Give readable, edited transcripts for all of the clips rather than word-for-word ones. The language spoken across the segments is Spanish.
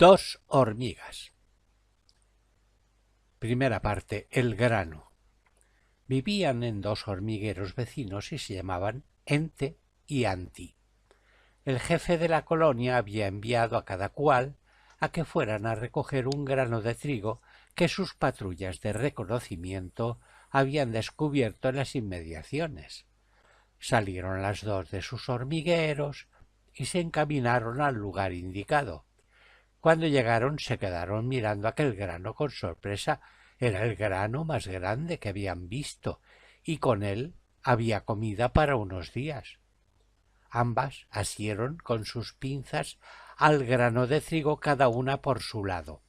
Dos hormigas. Primera parte. El grano. Vivían en dos hormigueros vecinos y se llamaban Ente y Anti. El jefe de la colonia había enviado a cada cual a que fueran a recoger un grano de trigo que sus patrullas de reconocimiento habían descubierto en las inmediaciones. Salieron las dos de sus hormigueros y se encaminaron al lugar indicado. Cuando llegaron se quedaron mirando aquel grano con sorpresa. Era el grano más grande que habían visto, y con él había comida para unos días. Ambas asieron con sus pinzas al grano de trigo cada una por su lado.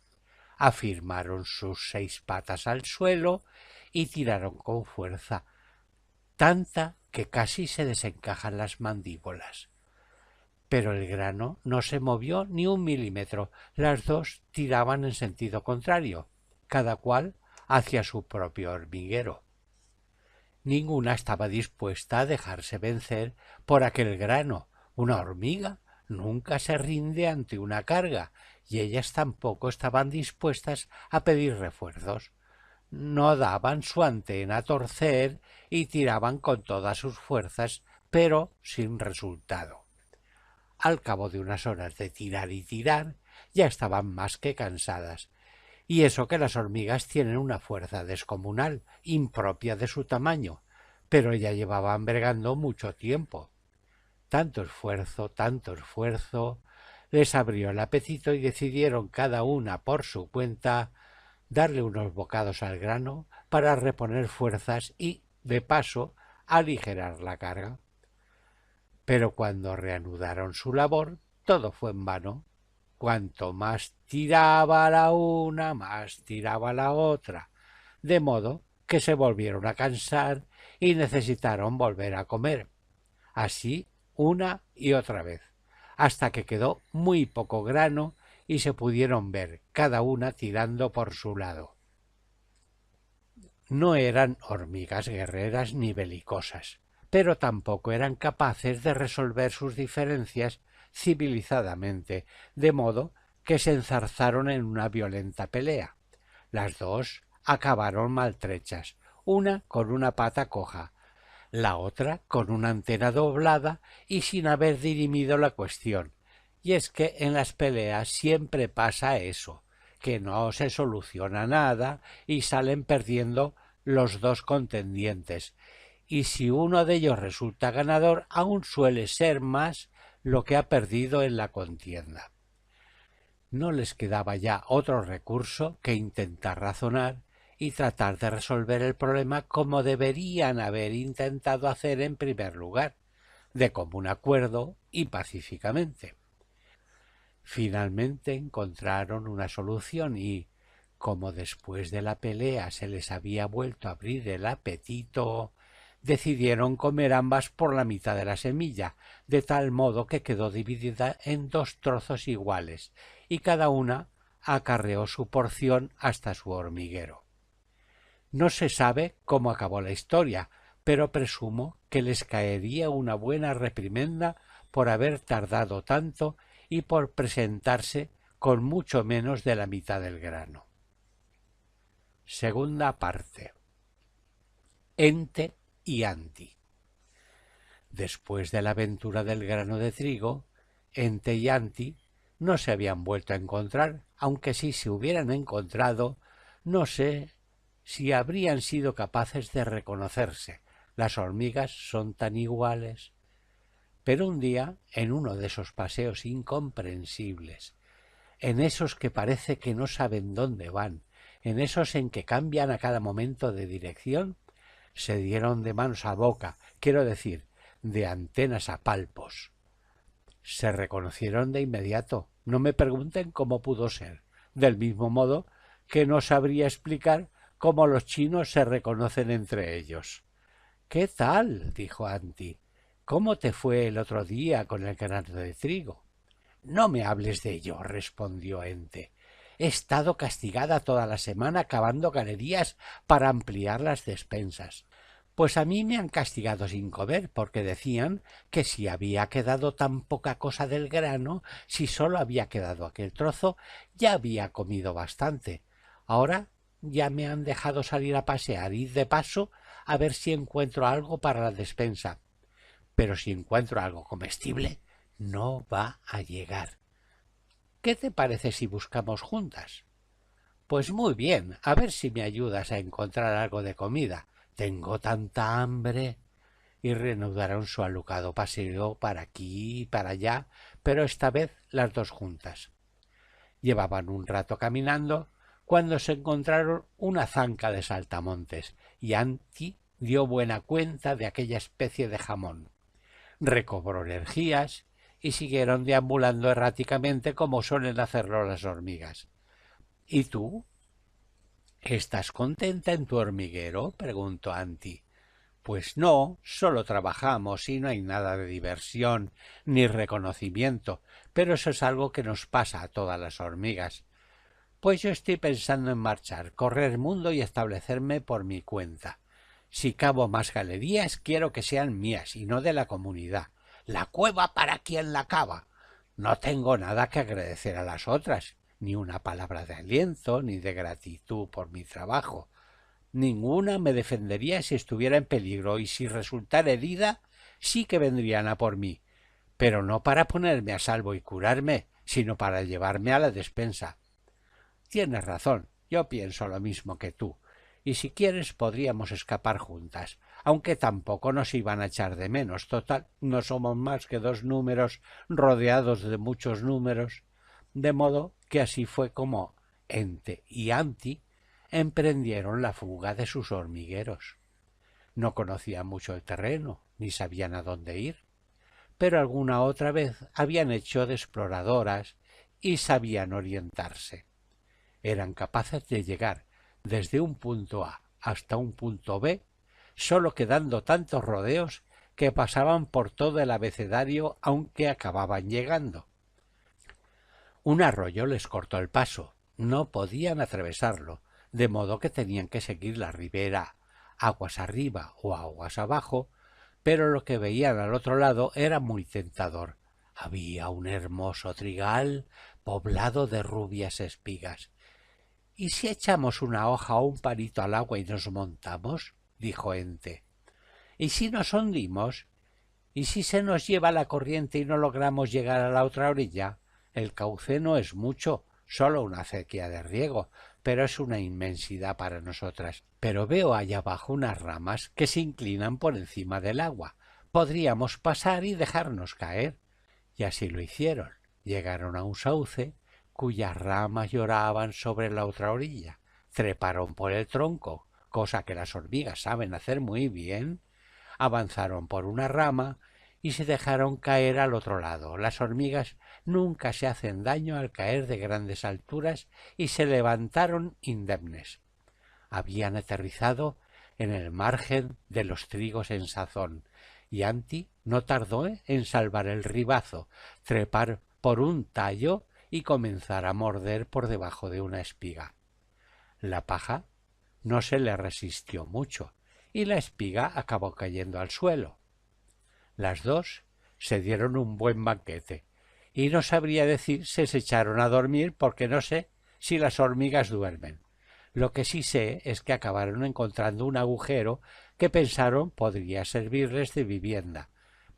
Afirmaron sus 6 patas al suelo y tiraron con fuerza, tanta que casi se desencajan las mandíbulas. Pero el grano no se movió ni un milímetro. Las dos tiraban en sentido contrario, cada cual hacia su propio hormiguero. Ninguna estaba dispuesta a dejarse vencer por aquel grano. Una hormiga nunca se rinde ante una carga, y ellas tampoco estaban dispuestas a pedir refuerzos. No daban su antena a torcer y tiraban con todas sus fuerzas, pero sin resultado. Al cabo de unas horas de tirar y tirar, ya estaban más que cansadas. Y eso que las hormigas tienen una fuerza descomunal, impropia de su tamaño, pero ya llevaban bregando mucho tiempo. Tanto esfuerzo, les abrió el apetito y decidieron cada una por su cuenta darle unos bocados al grano para reponer fuerzas y, de paso, aligerar la carga. Pero cuando reanudaron su labor, todo fue en vano. Cuanto más tiraba la una, más tiraba la otra, de modo que se volvieron a cansar y necesitaron volver a comer. Así una y otra vez, hasta que quedó muy poco grano y se pudieron ver, cada una tirando por su lado. No eran hormigas guerreras ni belicosas, pero tampoco eran capaces de resolver sus diferencias civilizadamente, de modo que se enzarzaron en una violenta pelea. Las dos acabaron maltrechas, una con una pata coja, la otra con una antena doblada y sin haber dirimido la cuestión. Y es que en las peleas siempre pasa eso, que no se soluciona nada y salen perdiendo los dos contendientes, y si uno de ellos resulta ganador, aún suele ser más lo que ha perdido en la contienda. No les quedaba ya otro recurso que intentar razonar y tratar de resolver el problema como deberían haber intentado hacer en primer lugar, de común acuerdo y pacíficamente. Finalmente encontraron una solución y, como después de la pelea se les había vuelto a abrir el apetito, decidieron comer ambas por la mitad de la semilla, de tal modo que quedó dividida en 2 trozos iguales, y cada una acarreó su porción hasta su hormiguero. No se sabe cómo acabó la historia, pero presumo que les caería una buena reprimenda por haber tardado tanto y por presentarse con mucho menos de la mitad del grano. Segunda parte. Ente y Anti. Después de la aventura del grano de trigo, Ente y Anti no se habían vuelto a encontrar, aunque si se hubieran encontrado, no sé si habrían sido capaces de reconocerse. Las hormigas son tan iguales. Pero un día, en uno de esos paseos incomprensibles, en esos que parece que no saben dónde van, en esos en que cambian a cada momento de dirección, se dieron de manos a boca, quiero decir, de antenas a palpos. Se reconocieron de inmediato. No me pregunten cómo pudo ser, del mismo modo que no sabría explicar cómo los chinos se reconocen entre ellos. —¿Qué tal? —dijo Anti. —¿Cómo te fue el otro día con el grano de trigo? —No me hables de ello —respondió Ente—. He estado castigada toda la semana cavando galerías para ampliar las despensas. Pues a mí me han castigado sin comer, porque decían que si había quedado tan poca cosa del grano, si solo había quedado aquel trozo, ya había comido bastante. Ahora ya me han dejado salir a pasear y de paso a ver si encuentro algo para la despensa. Pero si encuentro algo comestible, no va a llegar. ¿Qué te parece si buscamos juntas? Pues muy bien, a ver si me ayudas a encontrar algo de comida. Tengo tanta hambre. Y reanudaron su alocado paseo para aquí y para allá, pero esta vez las dos juntas. Llevaban un rato caminando cuando se encontraron una zanca de saltamontes, y Anti dio buena cuenta de aquella especie de jamón. Recobró energías y siguieron deambulando erráticamente como suelen hacerlo las hormigas. ¿Y tú? ¿Estás contenta en tu hormiguero?, preguntó Anti. Pues no, solo trabajamos y no hay nada de diversión ni reconocimiento, pero eso es algo que nos pasa a todas las hormigas. Pues yo estoy pensando en marchar, correr mundo y establecerme por mi cuenta. Si cavo más galerías, quiero que sean mías y no de la comunidad. La cueva para quien la cava. No tengo nada que agradecer a las otras, ni una palabra de aliento, ni de gratitud por mi trabajo. Ninguna me defendería si estuviera en peligro, y si resultara herida, sí que vendrían a por mí, pero no para ponerme a salvo y curarme, sino para llevarme a la despensa. Tienes razón, yo pienso lo mismo que tú, y si quieres podríamos escapar juntas, aunque tampoco nos iban a echar de menos. Total, no somos más que dos números rodeados de muchos números, de modo que así fue como Ente y Anti emprendieron la fuga de sus hormigueros. No conocían mucho el terreno, ni sabían a dónde ir, pero alguna otra vez habían hecho de exploradoras y sabían orientarse. Eran capaces de llegar desde un punto A hasta un punto B, solo que dando tantos rodeos que pasaban por todo el abecedario, aunque acababan llegando. Un arroyo les cortó el paso, no podían atravesarlo, de modo que tenían que seguir la ribera aguas arriba o aguas abajo, pero lo que veían al otro lado era muy tentador. Había un hermoso trigal poblado de rubias espigas. —¿Y si echamos una hoja o un palito al agua y nos montamos? —dijo Ente. —¿Y si nos hundimos? ¿Y si se nos lleva la corriente y no logramos llegar a la otra orilla? El cauce no es mucho, solo una acequia de riego, pero es una inmensidad para nosotras. Pero veo allá abajo unas ramas que se inclinan por encima del agua. Podríamos pasar y dejarnos caer. Y así lo hicieron. Llegaron a un sauce cuyas ramas lloraban sobre la otra orilla. Treparon por el tronco, cosa que las hormigas saben hacer muy bien. Avanzaron por una rama y se dejaron caer al otro lado. Las hormigas nunca se hacen daño al caer de grandes alturas y se levantaron indemnes. Habían aterrizado en el margen de los trigos en sazón, y Anti no tardó en salvar el ribazo, trepar por un tallo y comenzar a morder por debajo de una espiga. La paja no se le resistió mucho, y la espiga acabó cayendo al suelo. Las dos se dieron un buen banquete, y no sabría decir si se echaron a dormir, porque no sé si las hormigas duermen. Lo que sí sé es que acabaron encontrando un agujero que pensaron podría servirles de vivienda,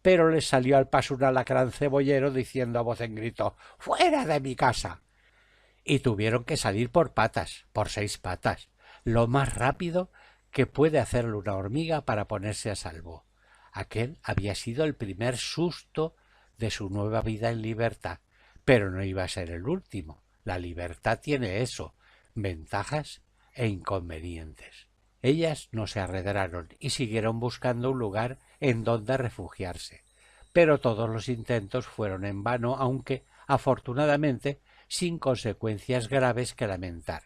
pero les salió al paso un alacrán cebollero diciendo a voz en grito «¡Fuera de mi casa!» y tuvieron que salir por patas, por 6 patas, lo más rápido que puede hacerlo una hormiga para ponerse a salvo. Aquel había sido el primer susto de su nueva vida en libertad, pero no iba a ser el último. La libertad tiene eso, ventajas e inconvenientes. Ellas no se arredraron y siguieron buscando un lugar en donde refugiarse, pero todos los intentos fueron en vano, aunque, afortunadamente, sin consecuencias graves que lamentar.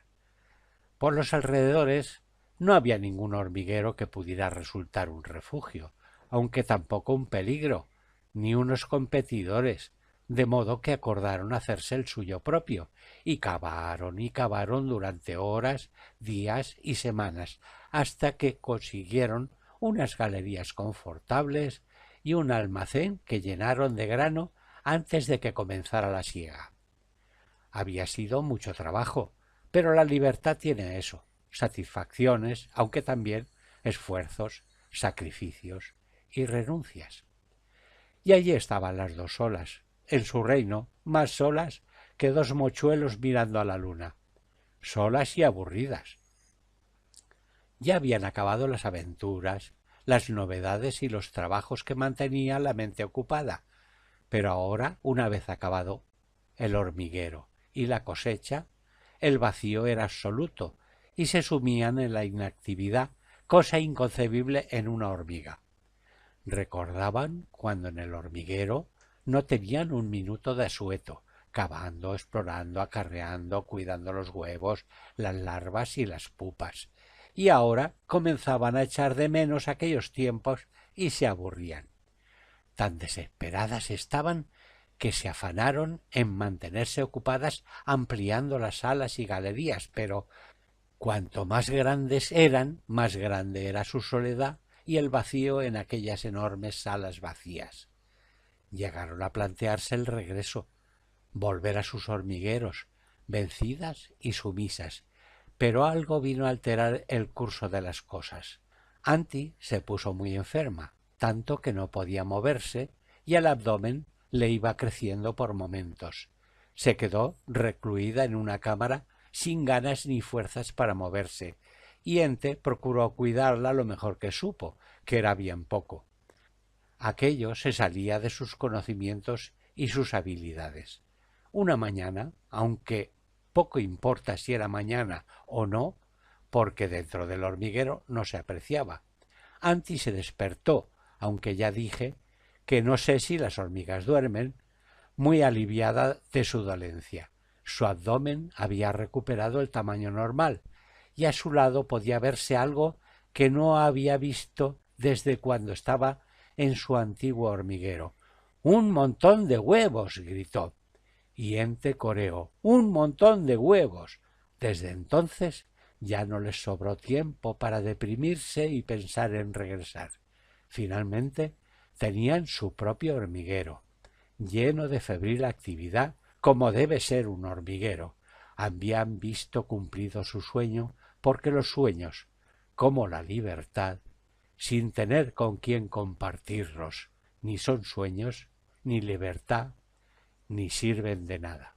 Por los alrededores no había ningún hormiguero que pudiera resultar un refugio, aunque tampoco un peligro, ni unos competidores, de modo que acordaron hacerse el suyo propio, y cavaron durante horas, días y semanas, hasta que consiguieron unas galerías confortables y un almacén que llenaron de grano antes de que comenzara la siega. Había sido mucho trabajo, pero la libertad tiene eso, satisfacciones, aunque también esfuerzos, sacrificios y renuncias. Y allí estaban las dos solas, en su reino, más solas que dos mochuelos mirando a la luna, solas y aburridas. Ya habían acabado las aventuras, las novedades y los trabajos que mantenía la mente ocupada, pero ahora, una vez acabado el hormiguero y la cosecha, el vacío era absoluto y se sumían en la inactividad, cosa inconcebible en una hormiga. Recordaban cuando en el hormiguero no tenían un minuto de asueto, cavando, explorando, acarreando, cuidando los huevos, las larvas y las pupas, y ahora comenzaban a echar de menos aquellos tiempos y se aburrían. Tan desesperadas estaban que se afanaron en mantenerse ocupadas ampliando las salas y galerías, pero cuanto más grandes eran, más grande era su soledad y el vacío en aquellas enormes salas vacías. Llegaron a plantearse el regreso, volver a sus hormigueros, vencidas y sumisas, pero algo vino a alterar el curso de las cosas. Anti se puso muy enferma, tanto que no podía moverse y el abdomen le iba creciendo por momentos. Se quedó recluida en una cámara sin ganas ni fuerzas para moverse, y Ente procuró cuidarla lo mejor que supo, que era bien poco. Aquello se salía de sus conocimientos y sus habilidades. Una mañana, aunque poco importa si era mañana o no, porque dentro del hormiguero no se apreciaba, Anti se despertó, aunque ya dije que no sé si las hormigas duermen, muy aliviada de su dolencia. Su abdomen había recuperado el tamaño normal, y a su lado podía verse algo que no había visto desde cuando estaba en su antiguo hormiguero. ¡Un montón de huevos! Gritó. Y Ente coreó. ¡Un montón de huevos! Desde entonces ya no les sobró tiempo para deprimirse y pensar en regresar. Finalmente tenían su propio hormiguero, lleno de febril actividad, como debe ser un hormiguero. Habían visto cumplido su sueño, porque los sueños, como la libertad, sin tener con quién compartirlos, ni son sueños, ni libertad, ni sirven de nada.